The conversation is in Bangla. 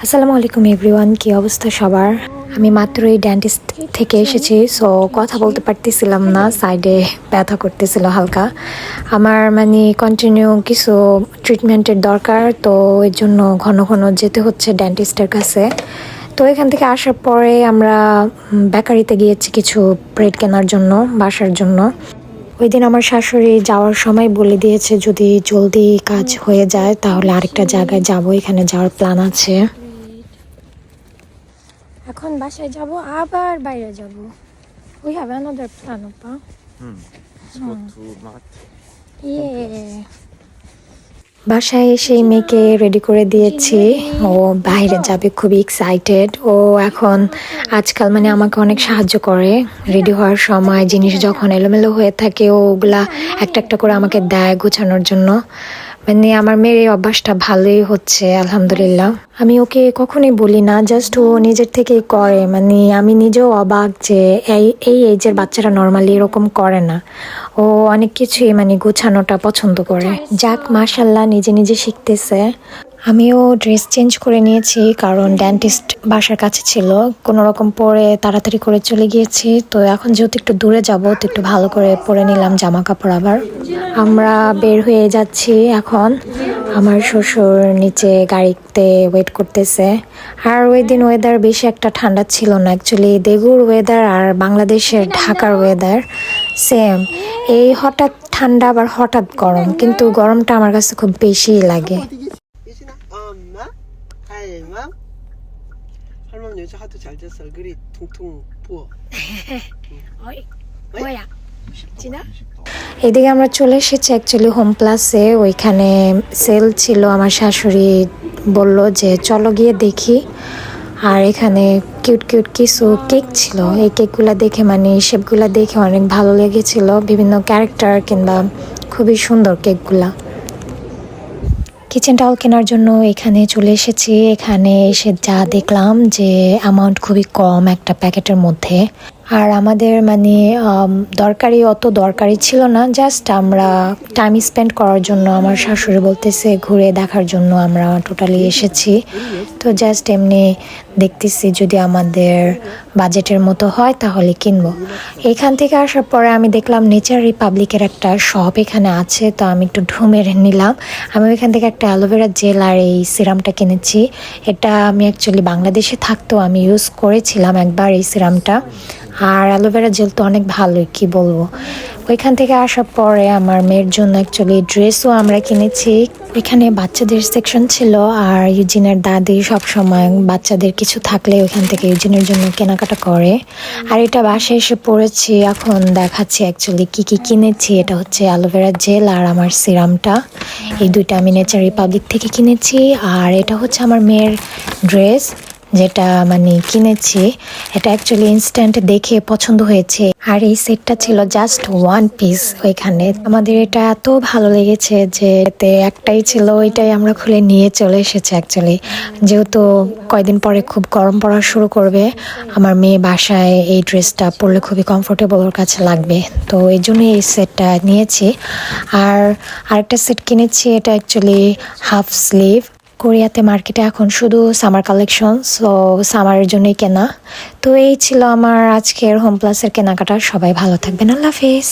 আসসালামু আলাইকুম এভরিওয়ান, কি অবস্থা সবার? আমি মাত্রই ডেন্টিস্ট থেকে এসেছি, সো কথা বলতে পারতেছিলাম না, সাইডে ব্যথা করতেছিল হালকা। আমার কন্টিনিউ কিছু ট্রিটমেন্টের দরকার, তো এর জন্য ঘন ঘন যেতে হচ্ছে ডেন্টিস্টের কাছে। তো এখান থেকে আসার পরে আমরা বেকারিতে গিয়েছি কিছু ব্রেড কেনার জন্য, বাসার জন্য। ওই দিন আমার শাশুড়ি যাওয়ার সময় বলে দিয়েছে যদি জলদি কাজ হয়ে যায় তাহলে আরেকটা জায়গায় যাব, এখানে যাওয়ার প্ল্যান আছে। এখন বাসায় যাব, আবার বাইরে যাব। We have another plan, Oppa. Let's go to Mat. Yeah. বাসায় এসে মেয়েকে রেডি করে দিয়েছি, ও বাইরে যাবে, খুবই এক্সাইটেড। ও এখন আজকাল আমাকে অনেক সাহায্য করে রেডি হওয়ার সময়। জিনিস যখন এলোমেলো হয়ে থাকে ওগুলা একটা একটা করে আমাকে দেয় গোছানোর জন্য। আমার মেয়ের এই অভ্যাসটা ভালোই হচ্ছে আলহামদুলিল্লাহ। আমি ওকে কখনোই বলি না, জাস্ট ও নিজের থেকেই করে। আমি নিজেও অবাক যে এই এজের বাচ্চারা নর্মালি এরকম করে না। ও অনেক কিছুই গোছানোটা পছন্দ করে। যাক, মাশাল্লাহ, নিজে নিজে শিখতেছে। আমিও ড্রেস চেঞ্জ করে নিয়েছি কারণ ডেন্টিস্ট বাসার কাছে ছিল, কোনো রকম পরে তাড়াতাড়ি করে চলে গিয়েছি। তো এখন যেহেতু একটু দূরে যাব, তো একটু ভালো করে পরে নিলাম জামা কাপড়। আবার আমরা বের হয়ে যাচ্ছি এখন। আমার শ্বশুর নিচে গাড়িতে ওয়েট করতেছে। আর ওই দিন ওয়েদার বেশি একটা ঠান্ডা ছিল না, অ্যাকচুয়ালি দেগুর ওয়েদার আর বাংলাদেশের ঢাকার ওয়েদার সেম। এই হঠাৎ ঠান্ডা আবার হঠাৎ গরম, কিন্তু গরমটা আমার কাছে খুব বেশি লাগে। 할머니 요새 하도 잘 잤어. 얼굴이 퉁퉁 부어. 뭐야? 지나? এদিকে আমরা চলে এসেছি অ্যাকচুয়ালি হোম প্লাসে। ওইখানে সেল ছিল, আমার শাশুড়ি বলল যে চলো গিয়ে দেখি। আর এখানে কিউট কিউট কিছু কেক ছিল, এই কেকগুলো দেখে শেপগুলো দেখে অনেক ভালো লেগেছিল, বিভিন্ন ক্যারেক্টার কিংবা খুবই সুন্দর কেকগুলা। কিচেন টাওয়াল কেনার জন্য এখানে চলে এসেছি। এখানে এসে যা দেখলাম যে অ্যামাউন্ট খুবই কম একটা প্যাকেটের মধ্যে। আর আমাদের অত দরকারি ছিল না, জাস্ট আমরা টাইম স্পেন্ড করার জন্য, আমার শাশুড়ি বলতেছে ঘুরে দেখার জন্য আমরা টোটালি এসেছি। তো জাস্ট এমনি দেখতেছি যদি আমাদের বাজেটের মতো হয় তাহলে কিনবো। এখান থেকে আসার পরে আমি দেখলাম নেচার রিপাবলিকের একটা শপ এখানে আছে, তো আমি একটু ঢুমের নিলাম। আমি এখান থেকে একটা অ্যালোভেরা জেল আর এই সিরামটা কিনেছি। এটা আমি অ্যাকচুয়ালি বাংলাদেশে থাকতেও আমি ইউজ করেছিলাম একবার এই সিরামটা। আর অ্যালোভেরা জেল তো অনেক ভালোই, কি বলবো। ওইখান থেকে আসার পরে আমার মেয়ের জন্য অ্যাকচুয়ালি ড্রেসও আমরা কিনেছি। ওইখানে বাচ্চাদের সেকশন ছিল, আর ইউজিনের দাদি সবসময় বাচ্চাদের কিছু থাকলে ওইখান থেকে ইউজিনের জন্য কেনাকাটা করে। আর এটা বাসায় এসে পড়েছি, এখন দেখাচ্ছি অ্যাকচুয়ালি কি কি কিনেছি। এটা হচ্ছে অ্যালোভেরা জেল আর আমার সিরামটা, এই দুইটা আমি নেচার রিপাবলিক থেকে কিনেছি। আর এটা হচ্ছে আমার মেয়ের ড্রেস, যেটা কিনেছি। এটা অ্যাকচুয়ালি ইনস্ট্যান্ট দেখে পছন্দ হয়েছে। আর এই সেটটা ছিল জাস্ট 1 পিস ওইখানে। আমাদের এটা এত ভালো লেগেছে যে এতে একটাই ছিল, ওইটাই আমরা খুলে নিয়ে চলে এসেছি অ্যাকচুয়ালি। যেহেতু কয়দিন পরে খুব গরম পড়া শুরু করবে, আমার মেয়ে বাসায় এই ড্রেসটা পরলে খুবই কমফোর্টেবল ওর কাছে লাগবে, তো এই জন্যই এই সেটটা নিয়েছি। আর আরেকটা সেট কিনেছি, এটা অ্যাকচুয়ালি হাফ স্লিভ। কোরিয়াতে মার্কেটে এখন শুধু সামার কালেকশন, সো সামারের জন্যই কেনা। তো এই ছিল আমার আজকের হোম প্লাসের কেনাকাটা। সবাই ভালো থাকবেন, আল্লাহ হাফেজ।